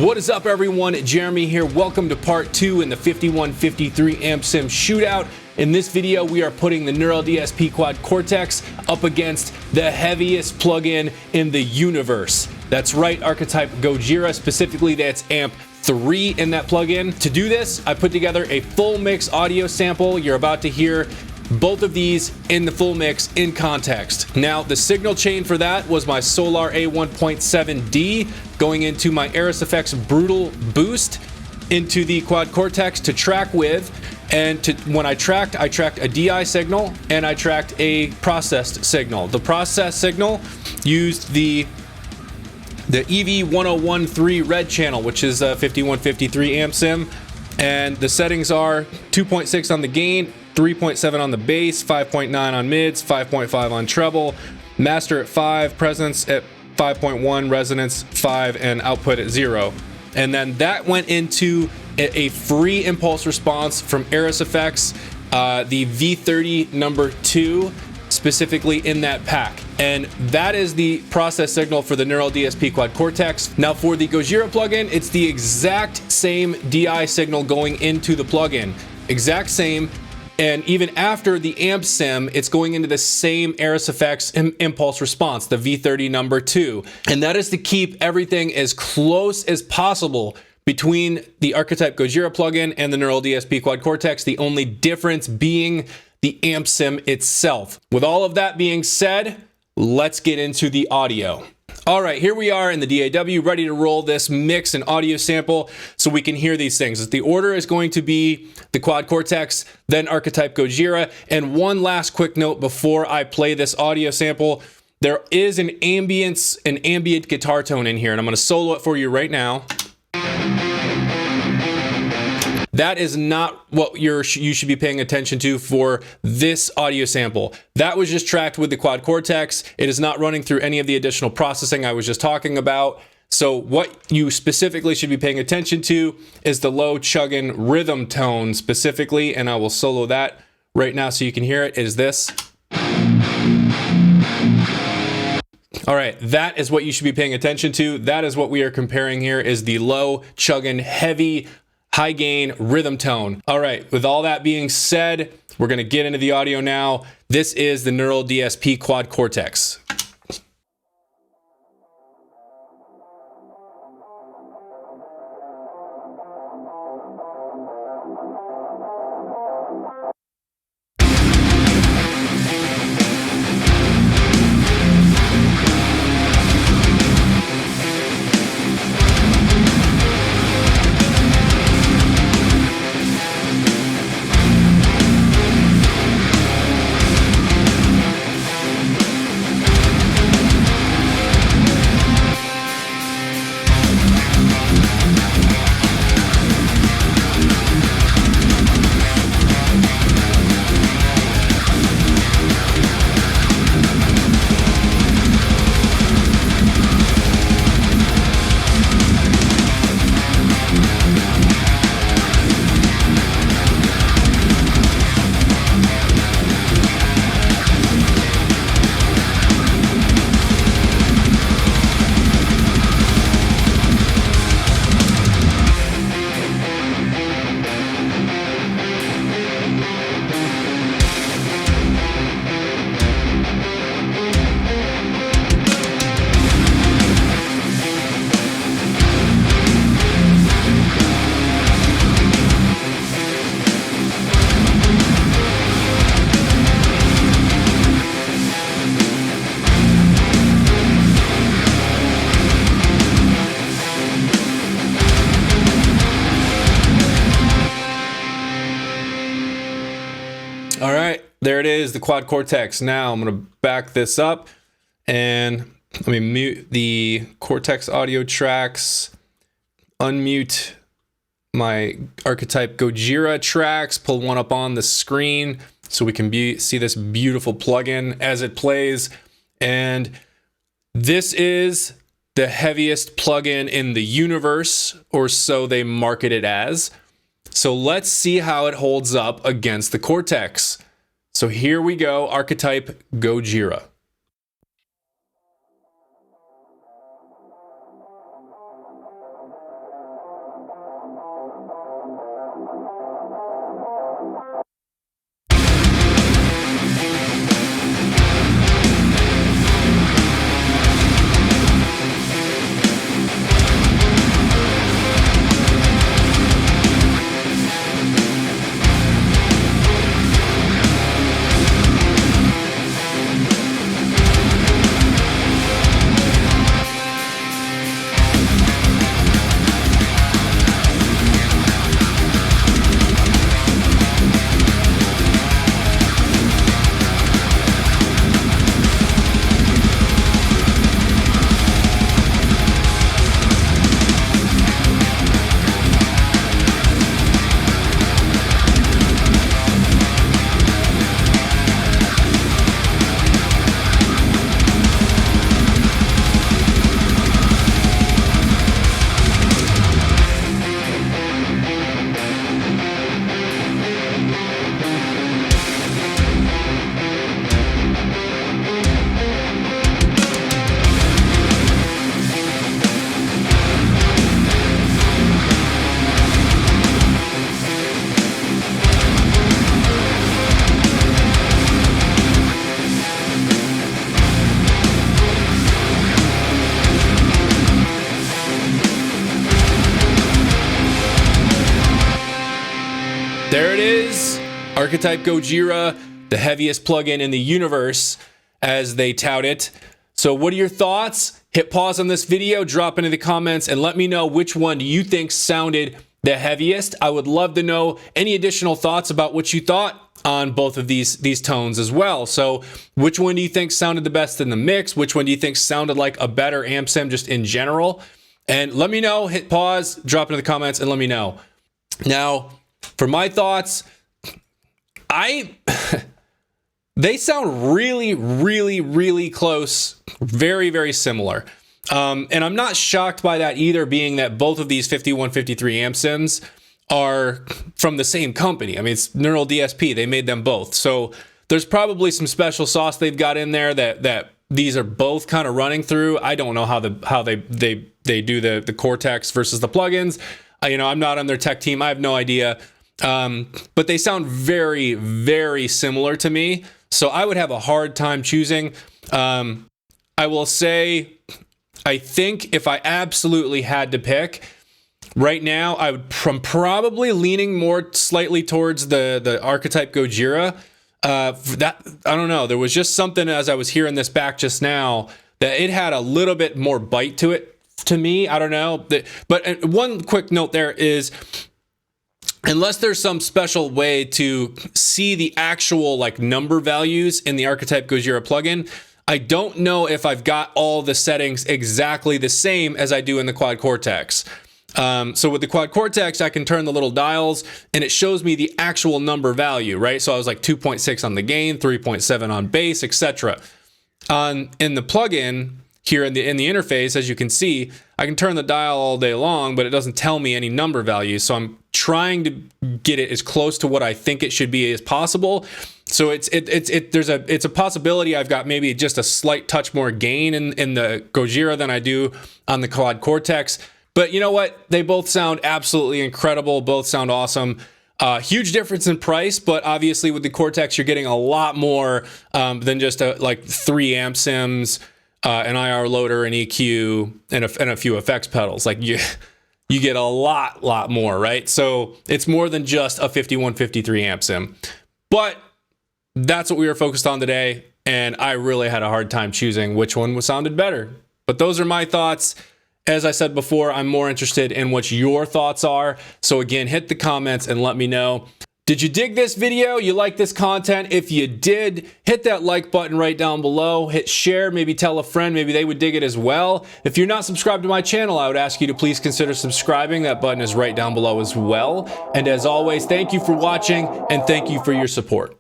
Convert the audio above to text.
What is up, everyone? Jeremy here. Welcome to part 2 in the 5153 amp sim shootout. In this video, we are putting the Neural DSP Quad Cortex up against the heaviest plugin in the universe. That's right, Archetype Gojira. Specifically, that's amp 3 in that plugin. To do this, I put together a full mix audio sample. You're about to hear both of these in the full mix in context. Now, the signal chain for that was my Solar A1.7D going into my Airis Effects Brutal Boost into the Quad Cortex to track with. And when I tracked a DI signal and I tracked a processed signal. The processed signal used the EV1013 red channel, which is a 5153 amp sim. And the settings are 2.6 on the gain, 3.7 on the bass, 5.9 on mids, 5.5 on treble, master at 5, presence at 5.1, resonance 5, and output at 0. And then that went into a free impulse response from Airis Effects, the V30 number 2, specifically in that pack. And that is the process signal for the Neural DSP Quad Cortex. Now for the Gojira plugin, it's the exact same DI signal going into the plugin. Exact same. And even after the amp sim, it's going into the same Airis Effects impulse response, the V30 number 2. And that is to keep everything as close as possible between the Archetype Gojira plugin and the Neural DSP Quad Cortex, the only difference being the amp sim itself. With all of that being said, let's get into the audio. All right, here we are in the DAW, ready to roll this mix and audio sample so we can hear these things. The order is going to be the Quad Cortex, then Archetype Gojira. And one last quick note before I play this audio sample, there is an ambient guitar tone in here, and I'm gonna solo it for you right now. That is not what you should be paying attention to for this audio sample. That was just tracked with the Quad Cortex. It is not running through any of the additional processing I was just talking about. So what you specifically should be paying attention to is the low chugging rhythm tone specifically, and I will solo that right now so you can hear it, is this. All right, that is what you should be paying attention to. That is what we are comparing here, is the low chugging heavy high gain rhythm tone. All right, with all that being said, we're gonna get into the audio now. This is the Neural DSP Quad Cortex. All right, there it is, the Quad Cortex. Now I'm gonna back this up and let me mute the Cortex audio tracks, unmute my Archetype Gojira tracks, pull one up on the screen so we can see this beautiful plugin as it plays. And this is the heaviest plugin in the universe, or so they market it as. So let's see how it holds up against the Cortex. So here we go, Archetype Gojira. Archetype Gojira, the heaviest plugin in the universe, as they tout it. So what are your thoughts? Hit pause on this video, drop into the comments, and let me know which one you think sounded the heaviest. I would love to know any additional thoughts about what you thought on both of these tones as well. So which one do you think sounded the best in the mix? Which one do you think sounded like a better amp sim just in general? And let me know. Hit pause, drop into the comments, and let me know. Now, for my thoughts, they sound really, really, really close. Very, very similar. And I'm not shocked by that either, being that both of these 5153 amp sims are from the same company. I mean, it's Neural DSP. They made them both. So there's probably some special sauce they've got in there that these are both kind of running through. I don't know how they do the Cortex versus the plugins. I'm not on their tech team. I have no idea. But they sound very, very similar to me. So I would have a hard time choosing. I will say, I think if I absolutely had to pick, right now, I'm probably leaning more slightly towards the Archetype Gojira. That I don't know. There was just something as I was hearing this back just now that it had a little bit more bite to it to me. I don't know. But one quick note there is, unless there's some special way to see the actual like number values in the Archetype Gojira plugin, I don't know if I've got all the settings exactly the same as I do in the QuadCortex. So with the QuadCortex, I can turn the little dials and it shows me the actual number value, right? So I was like 2.6 on the gain, 3.7 on bass, etc. In the plugin here in the interface, as you can see, I can turn the dial all day long, but it doesn't tell me any number value. So I'm trying to get it as close to what I think it should be as possible. So it's a possibility I've got maybe just a slight touch more gain in the Gojira than I do on the QuadCortex. But you know what? They both sound absolutely incredible. Both sound awesome. Huge difference in price, but obviously with the Cortex, you're getting a lot more than just like 3 amp sims, an IR loader, an EQ, and a few effects pedals. Like you get a lot more, right? So it's more than just a 5153 amp sim. But that's what we were focused on today, and I really had a hard time choosing which one sounded better. But those are my thoughts. As I said before, I'm more interested in what your thoughts are. So again, hit the comments and let me know. Did you dig this video? You like this content? If you did, hit that like button right down below. Hit share, maybe tell a friend, maybe they would dig it as well. If you're not subscribed to my channel, I would ask you to please consider subscribing. That button is right down below as well. And as always, thank you for watching and thank you for your support.